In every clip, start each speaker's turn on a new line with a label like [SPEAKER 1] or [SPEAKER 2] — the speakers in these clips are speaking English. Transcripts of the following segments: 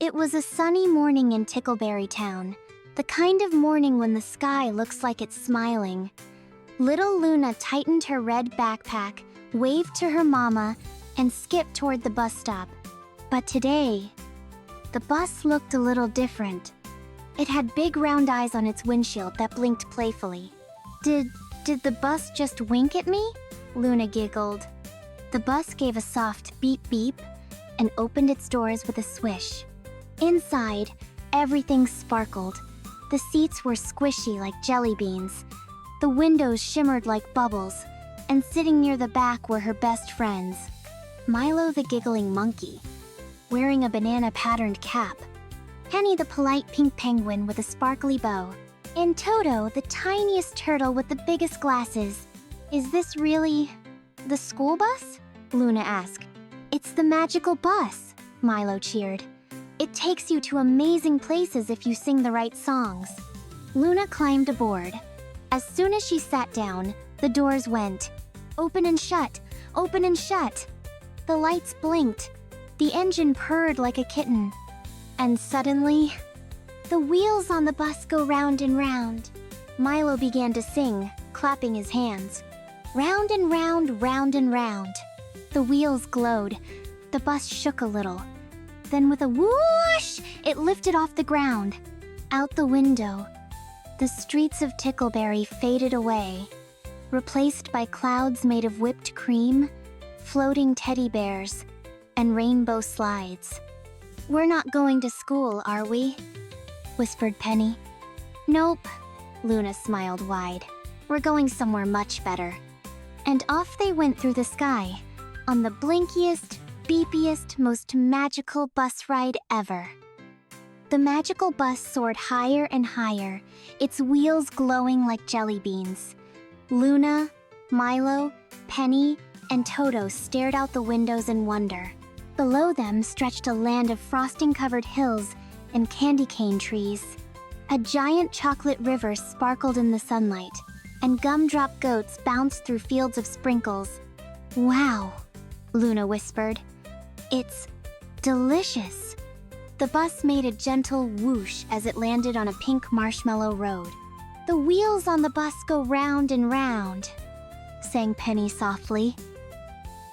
[SPEAKER 1] It was a sunny morning in Tickleberry Town, the kind of morning when the sky looks like it's smiling. Little Luna tightened her red backpack, waved to her mama, and skipped toward the bus stop. But today, the bus looked a little different. It had big round eyes on its windshield that blinked playfully. Did the bus just wink at me? Luna giggled. The bus gave a soft beep beep and opened its doors with a swish. Inside, everything sparkled. The seats were squishy like jelly beans. The windows shimmered like bubbles, and sitting near the back were her best friends. Milo the giggling monkey, wearing a banana-patterned cap. Penny the polite pink penguin with a sparkly bow. And Toto the tiniest turtle with the biggest glasses. Is this really the school bus? Luna asked. It's the magical bus, Milo cheered. It takes you to amazing places if you sing the right songs. Luna climbed aboard. As soon as she sat down, the doors went. Open and shut, open and shut. The lights blinked. The engine purred like a kitten. And suddenly, the wheels on the bus go round and round. Milo began to sing, clapping his hands. Round and round, round and round. The wheels glowed. The bus shook a little. Then with a whoosh, it lifted off the ground. Out the window, the streets of Tickleberry faded away, replaced by clouds made of whipped cream, floating teddy bears, and rainbow slides. We're not going to school, are we? Whispered Penny. Nope, Luna smiled wide. We're going somewhere much better. And off they went through the sky, on the blinkiest, beepiest, most magical bus ride ever. The magical bus soared higher and higher, its wheels glowing like jelly beans. Luna, Milo, Penny, and Toto stared out the windows in wonder. Below them stretched a land of frosting-covered hills and candy cane trees. A giant chocolate river sparkled in the sunlight, and gumdrop goats bounced through fields of sprinkles. Wow, Luna whispered. It's delicious. The bus made a gentle whoosh as it landed on a pink marshmallow road. The wheels on the bus go round and round, sang Penny softly.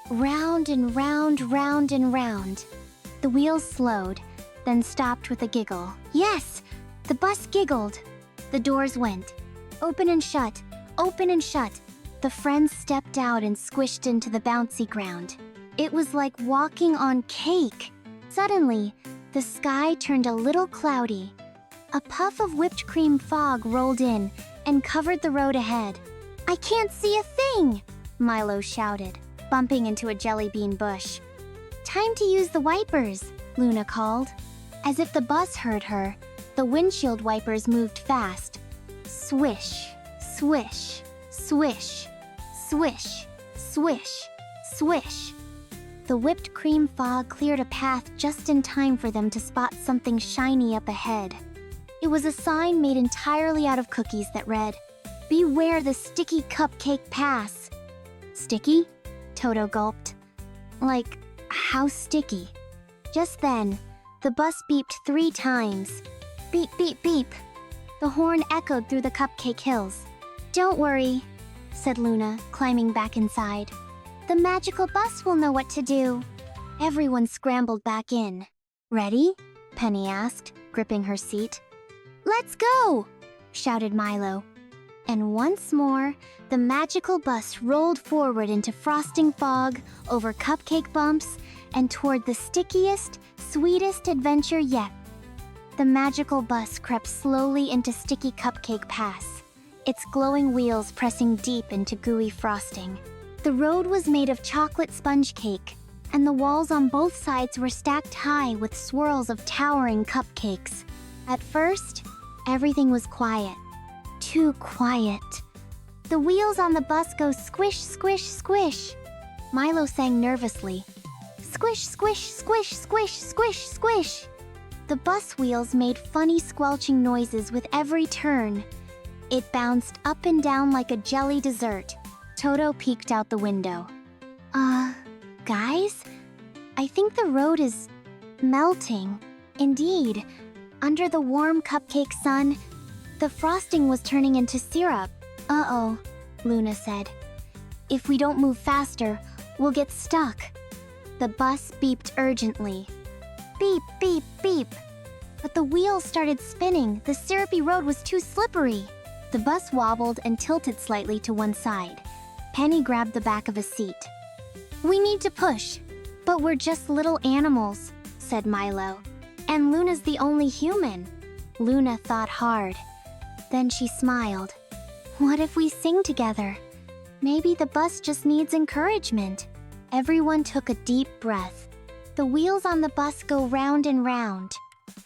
[SPEAKER 1] Round and round, round and round. The wheels slowed, then stopped with a giggle. Yes, the bus giggled. The doors went. Open and shut, open and shut. The friends stepped out and squished into the bouncy ground. It was like walking on cake. Suddenly, the sky turned a little cloudy. A puff of whipped cream fog rolled in and covered the road ahead. I can't see a thing, Milo shouted, bumping into a jelly bean bush. Time to use the wipers, Luna called. As if the bus heard her, the windshield wipers moved fast. Swish, swish, swish, swish, swish, swish. The whipped cream fog cleared a path just in time for them to spot something shiny up ahead. It was a sign made entirely out of cookies that read, "Beware the sticky cupcake pass." Sticky? Toto gulped. Like, how sticky? Just then, the bus beeped 3 times. Beep, beep, beep. The horn echoed through the cupcake hills. Don't worry, said Luna, climbing back inside. The magical bus will know what to do. Everyone scrambled back in. Ready? Penny asked, gripping her seat. Let's go! Shouted Milo. And once more, the magical bus rolled forward into frosting fog, over cupcake bumps, and toward the stickiest, sweetest adventure yet. The magical bus crept slowly into Sticky Cupcake Pass, its glowing wheels pressing deep into gooey frosting. The road was made of chocolate sponge cake, and the walls on both sides were stacked high with swirls of towering cupcakes. At first, everything was quiet. Too quiet. The wheels on the bus go squish, squish, squish. Milo sang nervously. Squish, squish, squish, squish, squish, squish. The bus wheels made funny squelching noises with every turn. It bounced up and down like a jelly dessert. Toto peeked out the window. Guys? I think the road is melting. Indeed, under the warm cupcake sun, the frosting was turning into syrup. Uh-oh, Luna said. If we don't move faster, we'll get stuck. The bus beeped urgently. Beep, beep, beep. But the wheels started spinning. The syrupy road was too slippery. The bus wobbled and tilted slightly to one side. Penny grabbed the back of a seat. We need to push. But we're just little animals, said Milo. And Luna's the only human. Luna thought hard. Then she smiled. What if we sing together? Maybe the bus just needs encouragement. Everyone took a deep breath. The wheels on the bus go round and round.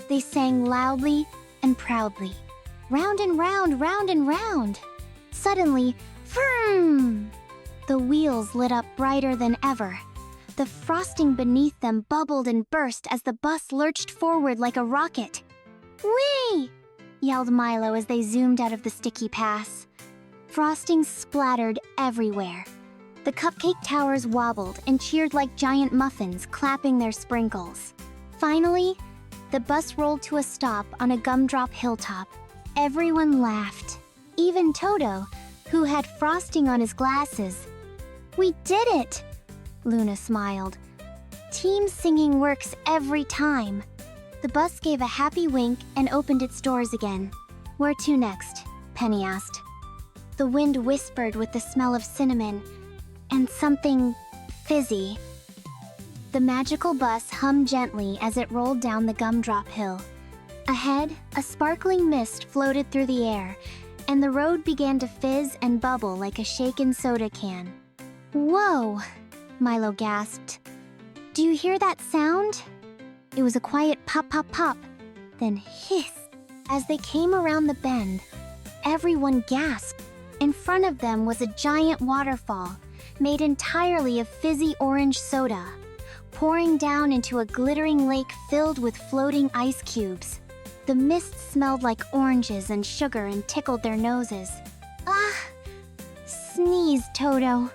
[SPEAKER 1] They sang loudly and proudly. Round and round, round and round. Suddenly, vroom! The wheels lit up brighter than ever. The frosting beneath them bubbled and burst as the bus lurched forward like a rocket. Whee! Yelled Milo as they zoomed out of the sticky pass. Frosting splattered everywhere. The cupcake towers wobbled and cheered like giant muffins, clapping their sprinkles. Finally, the bus rolled to a stop on a gumdrop hilltop. Everyone laughed, even Toto, who had frosting on his glasses. We did it! Luna smiled. Team singing works every time. The bus gave a happy wink and opened its doors again. Where to next? Penny asked. The wind whispered with the smell of cinnamon and something fizzy. The magical bus hummed gently as it rolled down the gumdrop hill. Ahead, a sparkling mist floated through the air, and the road began to fizz and bubble like a shaken soda can. Whoa! Milo gasped. Do you hear that sound? It was a quiet pop, pop, pop, then hiss. As they came around the bend, everyone gasped. In front of them was a giant waterfall, made entirely of fizzy orange soda, pouring down into a glittering lake filled with floating ice cubes. The mist smelled like oranges and sugar and tickled their noses. Ah! Sneezed Toto.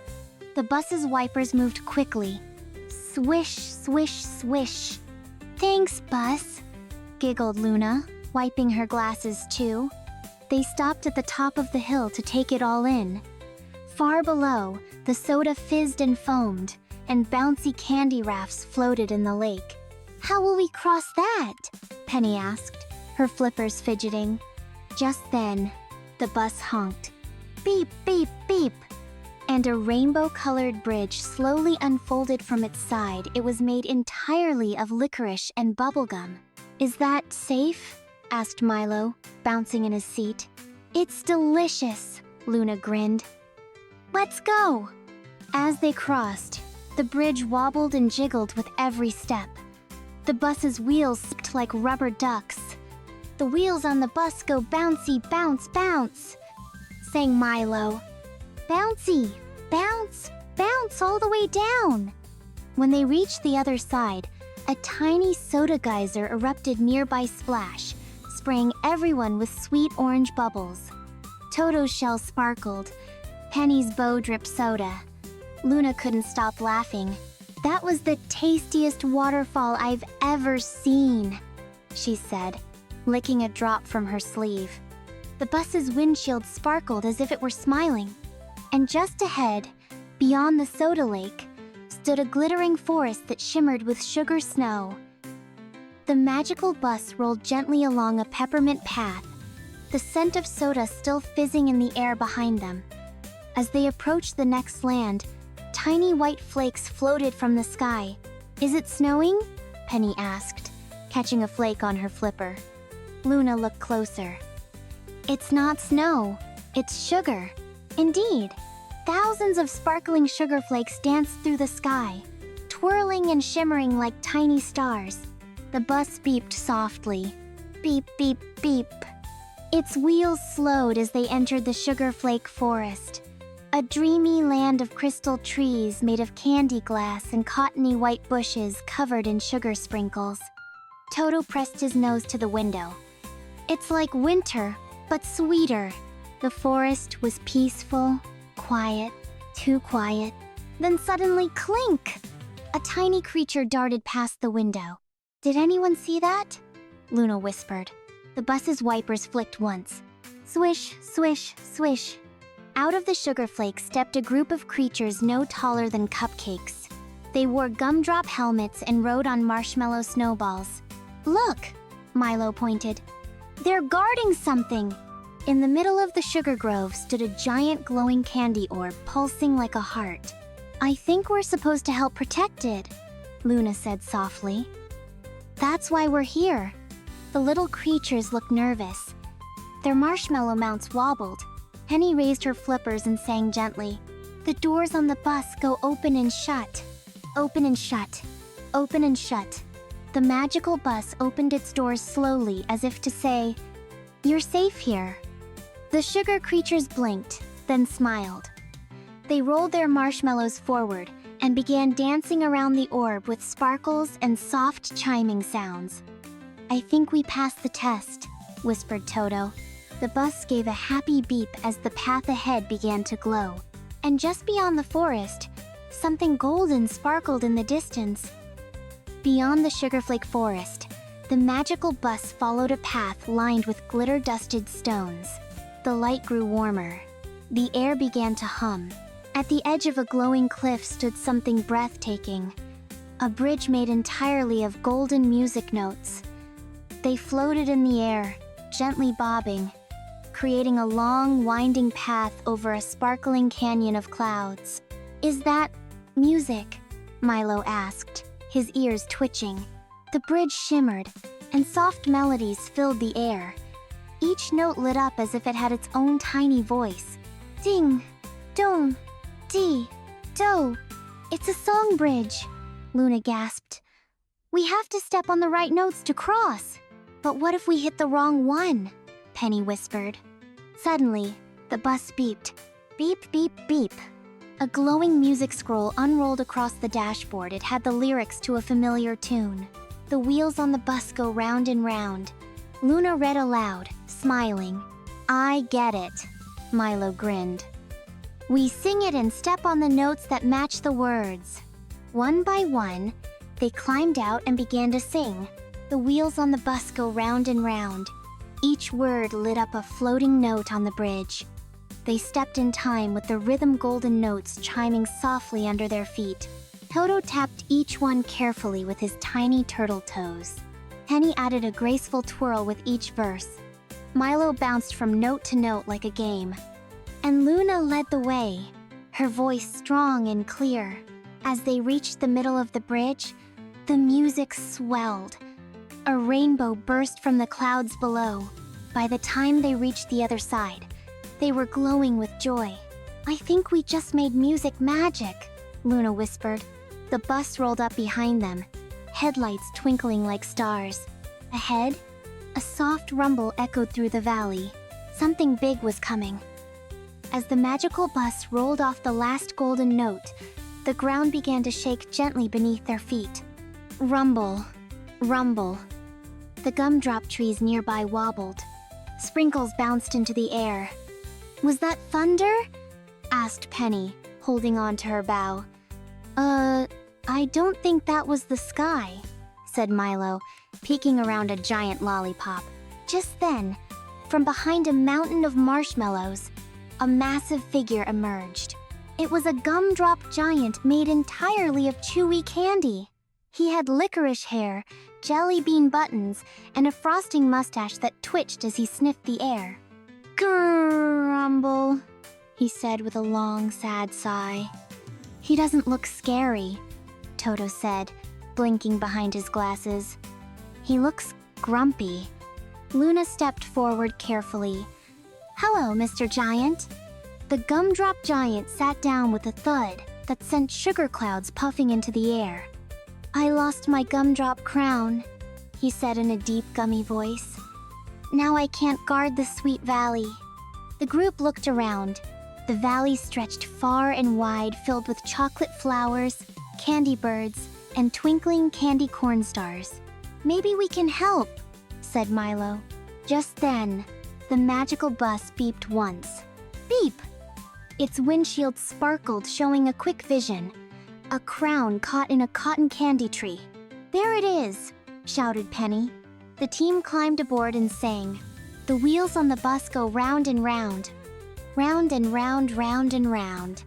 [SPEAKER 1] The bus's wipers moved quickly. Swish, swish, swish. Thanks, bus, giggled Luna, wiping her glasses too. They stopped at the top of the hill to take it all in. Far below, the soda fizzed and foamed, and bouncy candy rafts floated in the lake. How will we cross that? Penny asked, her flippers fidgeting. Just then, the bus honked. Beep, beep, beep. And a rainbow-colored bridge slowly unfolded from its side. It was made entirely of licorice and bubblegum. Is that safe? Asked Milo, bouncing in his seat. It's delicious, Luna grinned. Let's go! As they crossed, the bridge wobbled and jiggled with every step. The bus's wheels sipped like rubber ducks. The wheels on the bus go bouncy, bounce, bounce, sang Milo. Bouncy, bounce, bounce all the way down. When they reached the other side, a tiny soda geyser erupted nearby Splash, spraying everyone with sweet orange bubbles. Toto's shell sparkled. Penny's bow dripped soda. Luna couldn't stop laughing. That was the tastiest waterfall I've ever seen, she said, licking a drop from her sleeve. The bus's windshield sparkled as if it were smiling. And just ahead, beyond the soda lake, stood a glittering forest that shimmered with sugar snow. The magical bus rolled gently along a peppermint path, the scent of soda still fizzing in the air behind them. As they approached the next land, tiny white flakes floated from the sky. Is it snowing? Penny asked, catching a flake on her flipper. Luna looked closer. It's not snow, it's sugar. Indeed, thousands of sparkling sugar flakes danced through the sky, twirling and shimmering like tiny stars. The bus beeped softly. Beep, beep, beep. Its wheels slowed as they entered the sugar flake forest, a dreamy land of crystal trees made of candy glass and cottony white bushes covered in sugar sprinkles. Toto pressed his nose to the window. It's like winter, but sweeter. The forest was peaceful, quiet, too quiet. Then suddenly, clink! A tiny creature darted past the window. Did anyone see that? Luna whispered. The bus's wipers flicked once. Swish, swish, swish. Out of the sugar flakes stepped a group of creatures no taller than cupcakes. They wore gumdrop helmets and rode on marshmallow snowballs. Look, Milo pointed. They're guarding something. In the middle of the sugar grove stood a giant glowing candy orb pulsing like a heart. I think we're supposed to help protect it, Luna said softly. That's why we're here. The little creatures looked nervous. Their marshmallow mounts wobbled. Penny raised her flippers and sang gently. The doors on the bus go open and shut. Open and shut. Open and shut. The magical bus opened its doors slowly as if to say, "You're safe here." The sugar creatures blinked, then smiled. They rolled their marshmallows forward and began dancing around the orb with sparkles and soft chiming sounds. I think we passed the test, whispered Toto. The bus gave a happy beep as the path ahead began to glow. And just beyond the forest, something golden sparkled in the distance. Beyond the sugarflake forest, the magical bus followed a path lined with glitter-dusted stones. The light grew warmer. The air began to hum. At the edge of a glowing cliff stood something breathtaking. A bridge made entirely of golden music notes. They floated in the air, gently bobbing, creating a long, winding path over a sparkling canyon of clouds. Is that music? Milo asked, his ears twitching. The bridge shimmered, and soft melodies filled the air. Each note lit up as if it had its own tiny voice. Ding, dong, dee, do. It's a song bridge, Luna gasped. We have to step on the right notes to cross. But what if we hit the wrong one? Penny whispered. Suddenly, the bus beeped. Beep, beep, beep. A glowing music scroll unrolled across the dashboard. It had the lyrics to a familiar tune. The wheels on the bus go round and round. Luna read aloud, smiling. I get it, Milo grinned. We sing it and step on the notes that match the words. One by one, they climbed out and began to sing. The wheels on the bus go round and round. Each word lit up a floating note on the bridge. They stepped in time with the rhythm golden notes chiming softly under their feet. Toto tapped each one carefully with his tiny turtle toes. Penny added a graceful twirl with each verse. Milo bounced from note to note like a game. And Luna led the way, her voice strong and clear. As they reached the middle of the bridge, the music swelled. A rainbow burst from the clouds below. By the time they reached the other side, they were glowing with joy. I think we just made music magic, Luna whispered. The bus rolled up behind them, headlights twinkling like stars. Ahead, a soft rumble echoed through the valley. Something big was coming. As the magical bus rolled off the last golden note, the ground began to shake gently beneath their feet. Rumble, rumble. The gumdrop trees nearby wobbled. Sprinkles bounced into the air. Was that thunder? Asked Penny, holding on to her bow. I don't think that was the sky, said Milo, peeking around a giant lollipop. Just then, from behind a mountain of marshmallows, a massive figure emerged. It was a gumdrop giant made entirely of chewy candy. He had licorice hair, jelly bean buttons, and a frosting mustache that twitched as he sniffed the air. Grumble, he said with a long, sad sigh. He doesn't look scary, Toto said, blinking behind his glasses. He looks grumpy. Luna stepped forward carefully. Hello, Mr. Giant. The gumdrop giant sat down with a thud that sent sugar clouds puffing into the air. I lost my gumdrop crown, he said in a deep, gummy voice. Now I can't guard the sweet valley. The group looked around. The valley stretched far and wide, filled with chocolate flowers, candy birds, and twinkling candy corn stars. Maybe we can help, said Milo. Just then, the magical bus beeped once. Beep! Its windshield sparkled, showing a quick vision. A crown caught in a cotton candy tree. There it is, shouted Penny. The team climbed aboard and sang. The wheels on the bus go round and round. Round and round, round and round.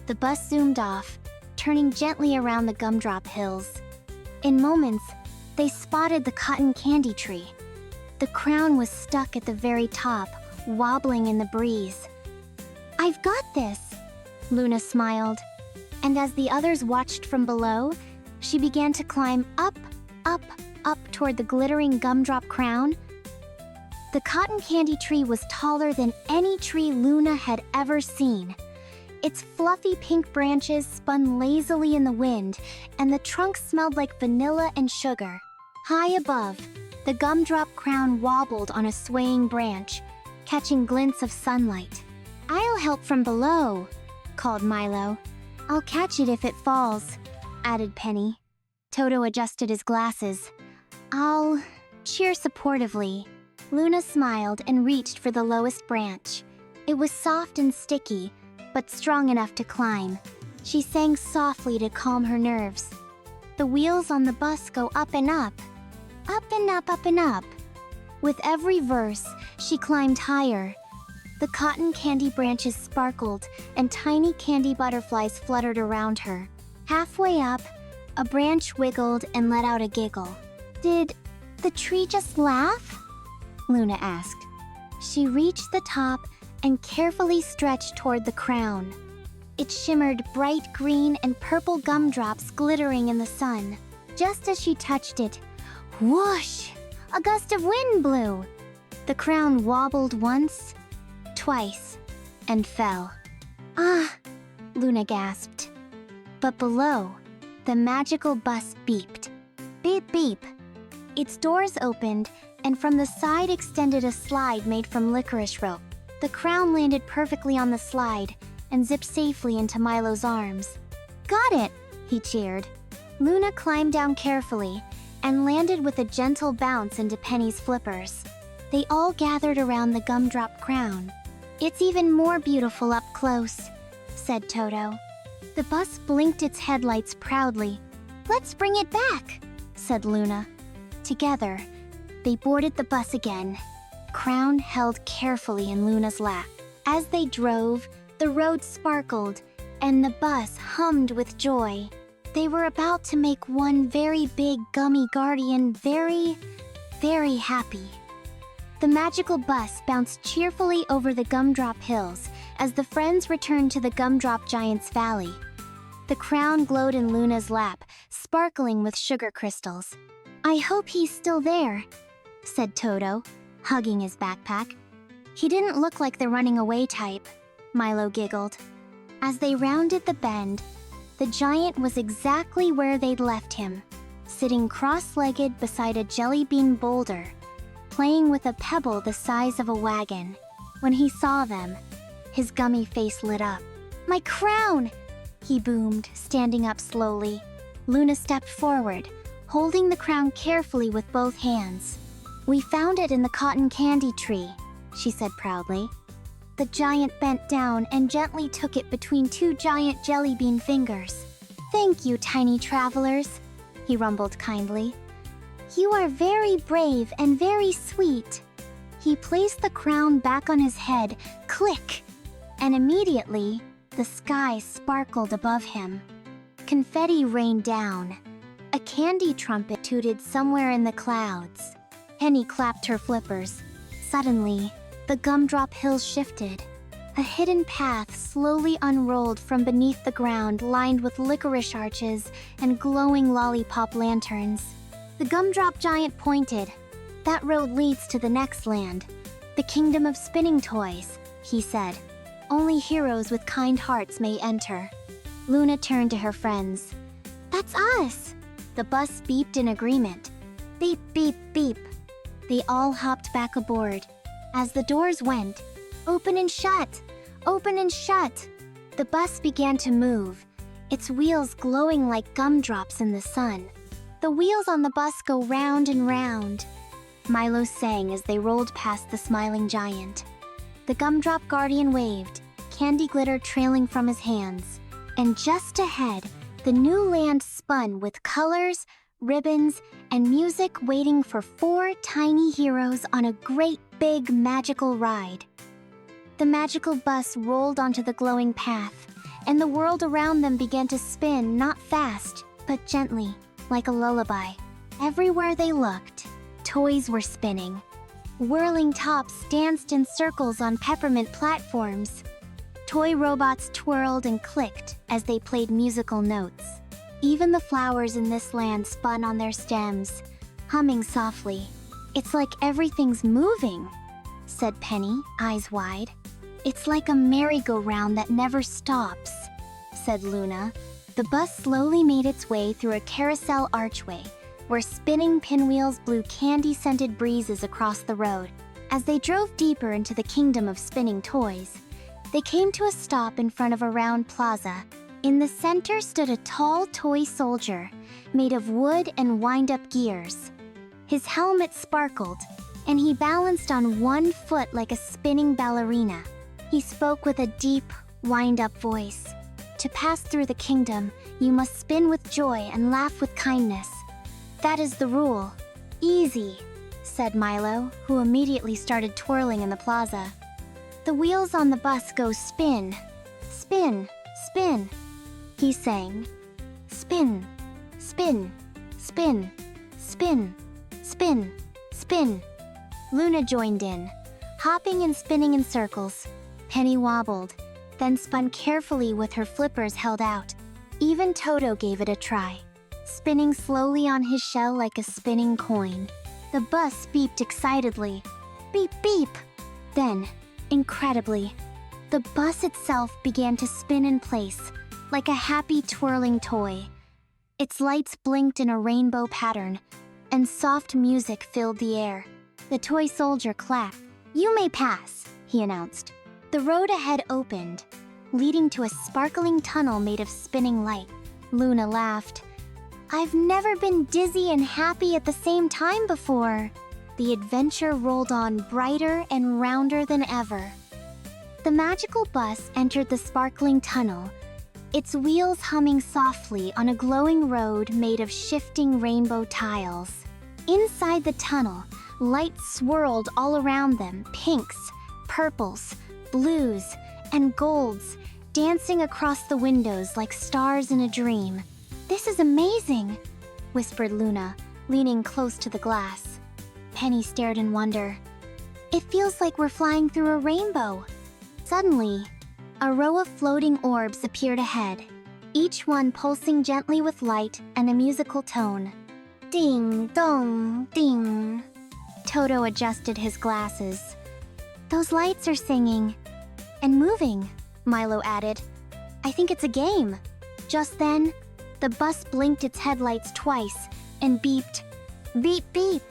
[SPEAKER 1] The bus zoomed off, turning gently around the gumdrop hills. In moments, they spotted the cotton candy tree. The crown was stuck at the very top, wobbling in the breeze. "I've got this," Luna smiled. And as the others watched from below, she began to climb up, up, up toward the glittering gumdrop crown. The cotton candy tree was taller than any tree Luna had ever seen. Its fluffy pink branches spun lazily in the wind, and the trunk smelled like vanilla and sugar. High above, the gumdrop crown wobbled on a swaying branch, catching glints of sunlight. "I'll help from below," called Milo. "I'll catch it if it falls," added Penny. Toto adjusted his glasses. "I'll cheer supportively." Luna smiled and reached for the lowest branch. It was soft and sticky, but strong enough to climb. She sang softly to calm her nerves. The wheels on the bus go up and up. Up and up, up and up. With every verse, she climbed higher. The cotton candy branches sparkled, and tiny candy butterflies fluttered around her. Halfway up, a branch wiggled and let out a giggle. "Did the tree just laugh?" Luna asked. She reached the top and carefully stretched toward the crown. It shimmered bright green and purple gumdrops glittering in the sun. Just as she touched it, whoosh! A gust of wind blew. The crown wobbled once, twice, and fell. "Ah!" Luna gasped. But below, the magical bus beeped. Beep, beep. Its doors opened, and from the side extended a slide made from licorice rope. The crown landed perfectly on the slide and zipped safely into Milo's arms. "Got it!" he cheered. Luna climbed down carefully and landed with a gentle bounce into Penny's flippers. They all gathered around the gumdrop crown. "It's even more beautiful up close," said Toto. The bus blinked its headlights proudly. "Let's bring it back," said Luna. Together, they boarded the bus again, crown held carefully in Luna's lap. As they drove, the road sparkled, and the bus hummed with joy. They were about to make one very big gummy guardian very, very happy. The magical bus bounced cheerfully over the gumdrop hills as the friends returned to the gumdrop giant's valley. The crown glowed in Luna's lap, sparkling with sugar crystals. "I hope he's still there," said Toto, hugging his backpack. "He didn't look like the running away type," Milo giggled. As they rounded the bend, the giant was exactly where they'd left him, sitting cross-legged beside a jelly bean boulder, playing with a pebble the size of a wagon. When he saw them, his gummy face lit up. "My crown!" he boomed, standing up slowly. Luna stepped forward, holding the crown carefully with both hands. "We found it in the cotton candy tree," she said proudly. The giant bent down and gently took it between two giant jelly bean fingers. "Thank you, tiny travelers," he rumbled kindly. "You are very brave and very sweet." He placed the crown back on his head, click, and immediately, the sky sparkled above him. Confetti rained down. A candy trumpet tooted somewhere in the clouds. Penny clapped her flippers. Suddenly, the gumdrop hills shifted. A hidden path slowly unrolled from beneath the ground, lined with licorice arches and glowing lollipop lanterns. The gumdrop giant pointed. "That road leads to the next land, the kingdom of spinning toys," he said. "Only heroes with kind hearts may enter." Luna turned to her friends. "That's us!" The bus beeped in agreement. Beep, beep, beep. They all hopped back aboard. As the doors went, open and shut, open and shut, the bus began to move, its wheels glowing like gumdrops in the sun. "The wheels on the bus go round and round," Milo sang as they rolled past the smiling giant. The gumdrop guardian waved, candy glitter trailing from his hands. And just ahead, the new land spun with colors, ribbons, and music waiting for 4 tiny heroes on a great big magical ride. The magical bus rolled onto the glowing path, and the world around them began to spin, not fast, but gently, like a lullaby. Everywhere they looked, toys were spinning. Whirling tops danced in circles on peppermint platforms. Toy robots twirled and clicked as they played musical notes. Even the flowers in this land spun on their stems, humming softly. "It's like everything's moving," said Penny, eyes wide. "It's like a merry-go-round that never stops," said Luna. The bus slowly made its way through a carousel archway, where spinning pinwheels blew candy-scented breezes across the road. As they drove deeper into the kingdom of spinning toys, they came to a stop in front of a round plaza. In the center stood a tall toy soldier, made of wood and wind-up gears. His helmet sparkled, and he balanced on one foot like a spinning ballerina. He spoke with a deep, wind-up voice. "To pass through the kingdom, you must spin with joy and laugh with kindness. That is the rule." "Easy," said Milo, who immediately started twirling in the plaza. "The wheels on the bus go spin, spin, spin," he sang. "Spin, spin, spin, spin, spin, spin." Luna joined in, hopping and spinning in circles. Penny wobbled, then spun carefully with her flippers held out. Even Toto gave it a try, spinning slowly on his shell like a spinning coin. The bus beeped excitedly. Beep, beep! Then, incredibly, the bus itself began to spin in place, like a happy twirling toy. Its lights blinked in a rainbow pattern, and soft music filled the air. The toy soldier clapped. "You may pass," he announced. The road ahead opened, leading to a sparkling tunnel made of spinning light. Luna laughed. "I've never been dizzy and happy at the same time before." The adventure rolled on brighter and rounder than ever. The magical bus entered the sparkling tunnel, its wheels humming softly on a glowing road made of shifting rainbow tiles. Inside the tunnel, lights swirled all around them, pinks, purples, blues, and golds, dancing across the windows like stars in a dream. "This is amazing," whispered Luna, leaning close to the glass. Penny stared in wonder. "It feels like we're flying through a rainbow." Suddenly, a row of floating orbs appeared ahead, each one pulsing gently with light and a musical tone. Ding, dong, ding. Toto adjusted his glasses. "Those lights are singing. And moving," Milo added. "I think it's a game." Just then, the bus blinked its headlights twice and beeped. Beep, beep.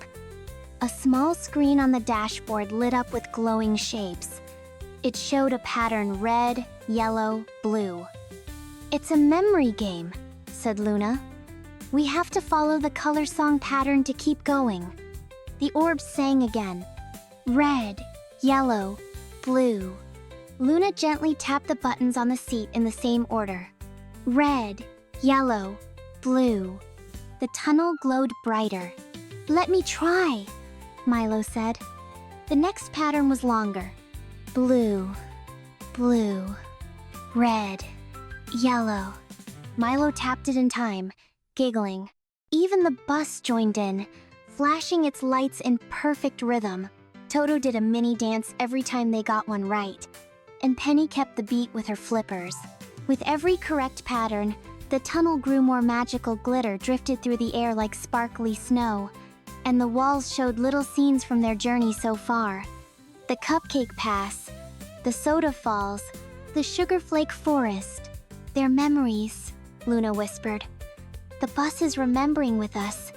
[SPEAKER 1] A small screen on the dashboard lit up with glowing shapes. It showed a pattern red, yellow, blue. "It's a memory game," said Luna. "We have to follow the color song pattern to keep going." The orbs sang again. Red, yellow, blue. Luna gently tapped the buttons on the seat in the same order. Red, yellow, blue. The tunnel glowed brighter. "Let me try," Milo said. The next pattern was longer. Blue, blue, red, yellow. Milo tapped it in time, giggling. Even the bus joined in, flashing its lights in perfect rhythm. Toto did a mini dance every time they got one right, and Penny kept the beat with her flippers. With every correct pattern, the tunnel grew more magical. Glitter drifted through the air like sparkly snow, and the walls showed little scenes from their journey so far. The cupcake pass, the soda falls, the sugar flake forest. "They're memories," Luna whispered. "The bus is remembering with us."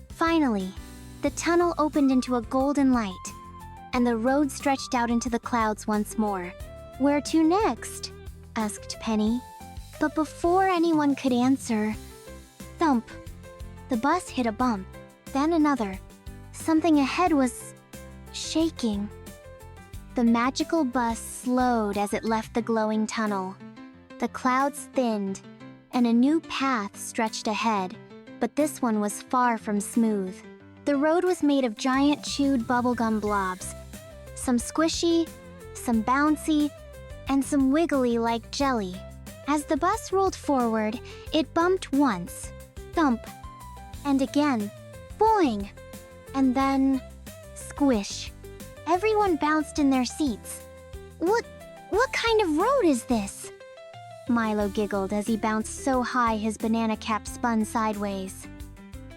[SPEAKER 1] Finally, the tunnel opened into a golden light, and the road stretched out into the clouds once more. "Where to next?" asked Penny. But before anyone could answer, thump! The bus hit a bump, then another. Something ahead was shaking. The magical bus slowed as it left the glowing tunnel. The clouds thinned, and a new path stretched ahead, but this one was far from smooth. The road was made of giant chewed bubblegum blobs, some squishy, some bouncy, and some wiggly like jelly. As the bus rolled forward, it bumped once, thump, and again, boing, and then squish. Everyone bounced in their seats. What kind of road is this? Milo giggled as he bounced so high his banana cap spun sideways.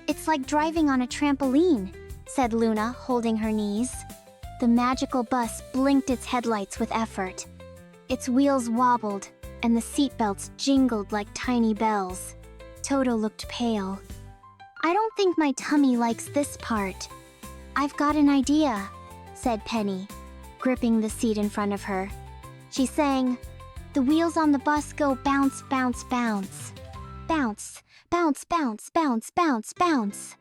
[SPEAKER 1] It's like driving on a trampoline, said Luna, holding her knees. The magical bus blinked its headlights with effort. Its wheels wobbled, and the seatbelts jingled like tiny bells. Toto looked pale. I don't think my tummy likes this part. I've got an idea, said Penny, gripping the seat in front of her. She sang, "The wheels on the bus go bounce, bounce, bounce. Bounce, bounce, bounce, bounce, bounce, bounce."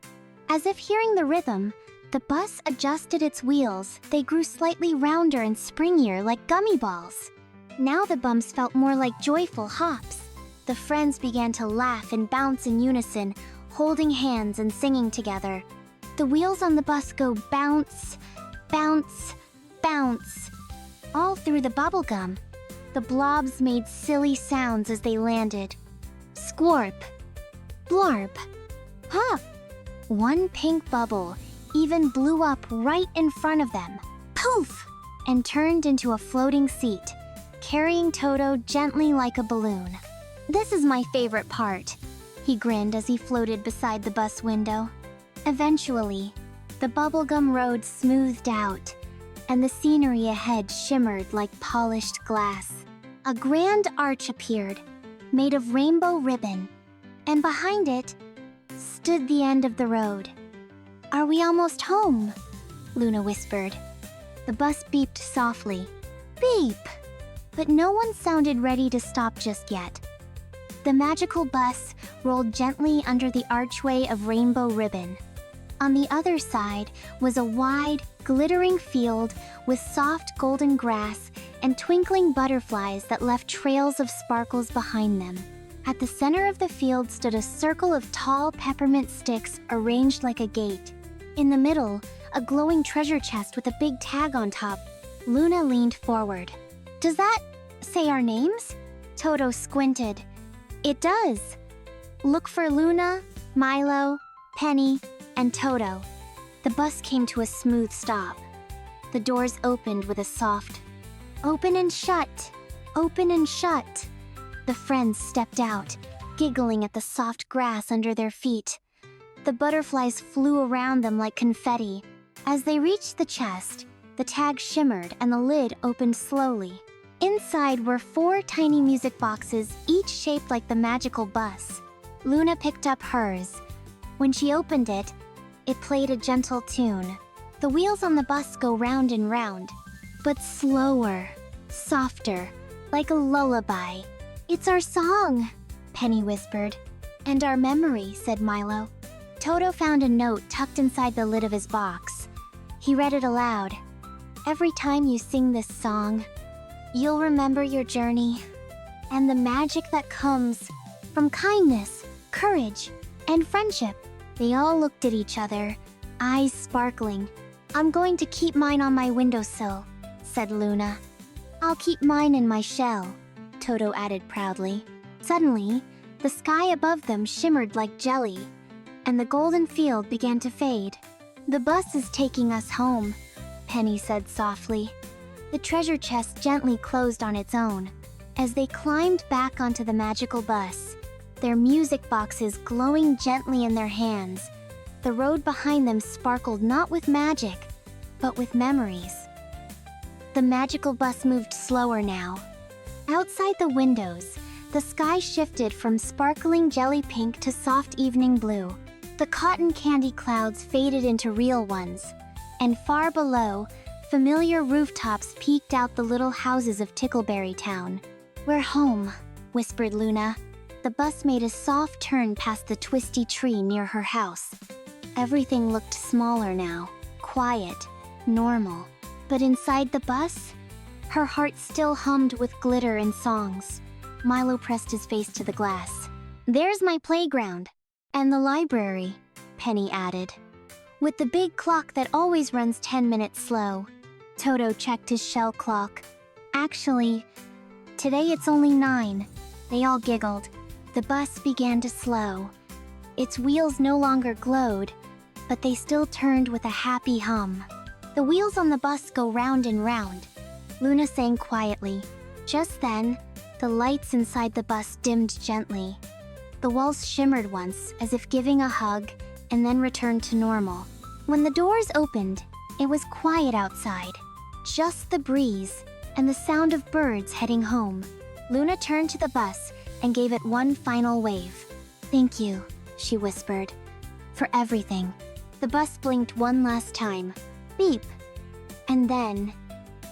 [SPEAKER 1] As if hearing the rhythm, the bus adjusted its wheels. They grew slightly rounder and springier like gummy balls. Now the bumps felt more like joyful hops. The friends began to laugh and bounce in unison, holding hands and singing together. The wheels on the bus go bounce, bounce, bounce, all through the bubblegum. The blobs made silly sounds as they landed. Squarp, blarp, pop. One pink bubble even blew up right in front of them, poof, and turned into a floating seat, carrying Toto gently like a balloon. This is my favorite part, he grinned as he floated beside the bus window. Eventually, the bubblegum road smoothed out, and the scenery ahead shimmered like polished glass. A grand arch appeared, made of rainbow ribbon, and behind it stood the end of the road. Are we almost home? Luna whispered. The bus beeped softly. Beep! But no one sounded ready to stop just yet. The magical bus rolled gently under the archway of rainbow ribbon. On the other side was a wide, glittering field with soft golden grass and twinkling butterflies that left trails of sparkles behind them. At the center of the field stood a circle of tall peppermint sticks arranged like a gate. In the middle, a glowing treasure chest with a big tag on top. Luna leaned forward. Does that say our names? Toto squinted. It does. Look for Luna, Milo, Penny, and Toto. The bus came to a smooth stop. The doors opened with a soft, "Open and shut, open and shut." The friends stepped out, giggling at the soft grass under their feet. The butterflies flew around them like confetti. As they reached the chest, the tag shimmered and the lid opened slowly. Inside were 4 tiny music boxes, each shaped like the magical bus. Luna picked up hers. When she opened it, it played a gentle tune. The wheels on the bus go round and round, but slower, softer, like a lullaby. It's our song, Penny whispered. And our memory, said Milo. Toto found a note tucked inside the lid of his box. He read it aloud. Every time you sing this song, you'll remember your journey and the magic that comes from kindness, courage, and friendship. They all looked at each other, eyes sparkling. I'm going to keep mine on my windowsill, said Luna. I'll keep mine in my shell, Toto added proudly. Suddenly, the sky above them shimmered like jelly, and the golden field began to fade. The bus is taking us home, Penny said softly. The treasure chest gently closed on its own. As they climbed back onto the magical bus, their music boxes glowing gently in their hands, the road behind them sparkled not with magic, but with memories. The magical bus moved slower now. Outside the windows, the sky shifted from sparkling jelly pink to soft evening blue. The cotton candy clouds faded into real ones, and far below, familiar rooftops peeked out the little houses of Tickleberry Town. We're home, whispered Luna. The bus made a soft turn past the twisty tree near her house. Everything looked smaller now, quiet, normal. But inside the bus, her heart still hummed with glitter and songs. Milo pressed his face to the glass. There's my playground, And the library, Penny added. With the big clock that always runs 10 minutes slow. Toto checked his shell clock. Actually, today it's only 9. They all giggled. The bus began to slow. Its wheels no longer glowed, but they still turned with a happy hum. The wheels on the bus go round and round, Luna sang quietly. Just then, the lights inside the bus dimmed gently. The walls shimmered once, as if giving a hug, and then returned to normal. When the doors opened, it was quiet outside. Just the breeze and the sound of birds heading home. Luna turned to the bus and gave it one final wave. "Thank you," she whispered, "for everything." The bus blinked one last time. Beep. And then,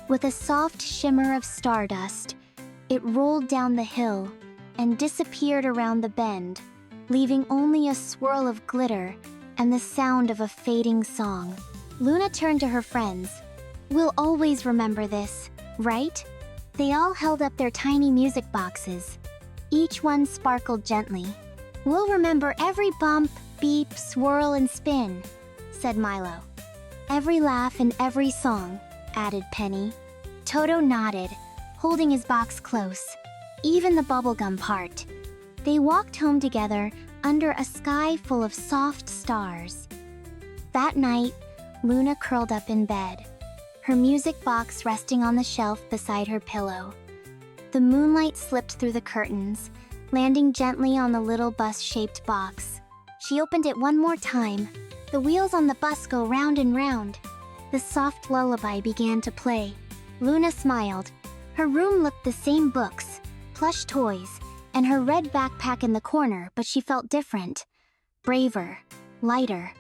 [SPEAKER 1] with a soft shimmer of stardust, it rolled down the hill and disappeared around the bend, leaving only a swirl of glitter and the sound of a fading song. Luna turned to her friends. "We'll always remember this, right?" They all held up their tiny music boxes. Each one sparkled gently. "We'll remember every bump, beep, swirl, and spin," said Milo. "Every laugh and every song," added Penny. Toto nodded, holding his box close. Even the bubblegum part. They walked home together under a sky full of soft stars. That night, Luna curled up in bed, her music box resting on the shelf beside her pillow. The moonlight slipped through the curtains, landing gently on the little bus-shaped box. She opened it one more time. The wheels on the bus go round and round. The soft lullaby began to play. Luna smiled. Her room looked the same: books, plush toys, and her red backpack in the corner, but she felt different. Braver, lighter,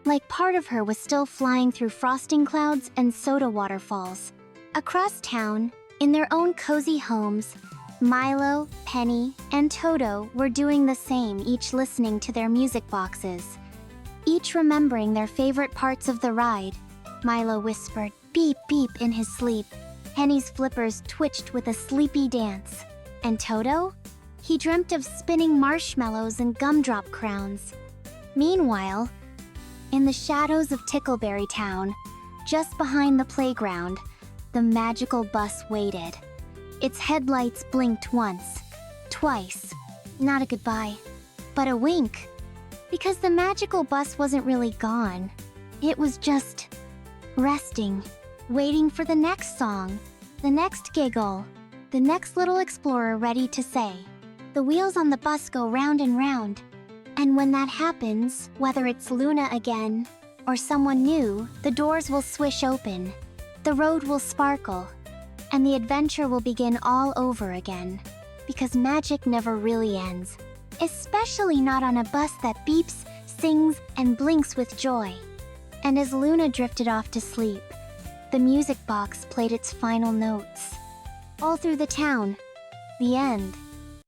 [SPEAKER 1] like part of her was still flying through frosting clouds and soda waterfalls. Across town, in their own cozy homes, Milo, Penny, and Toto were doing the same, each listening to their music boxes. Each remembering their favorite parts of the ride. Milo whispered, "Beep, beep," in his sleep. Penny's flippers twitched with a sleepy dance. And Toto? He dreamt of spinning marshmallows and gumdrop crowns. Meanwhile, in the shadows of Tickleberry Town, just behind the playground, the magical bus waited. Its headlights blinked once, twice. Not a goodbye, but a wink. Because the magical bus wasn't really gone. It was just resting, waiting for the next song, the next giggle, the next little explorer ready to say. The wheels on the bus go round and round. And when that happens, whether it's Luna again or someone new, the doors will swish open, the road will sparkle, and the adventure will begin all over again. Because magic never really ends. Especially not on a bus that beeps, sings, and blinks with joy. And as Luna drifted off to sleep, the music box played its final notes. All through the town. The end.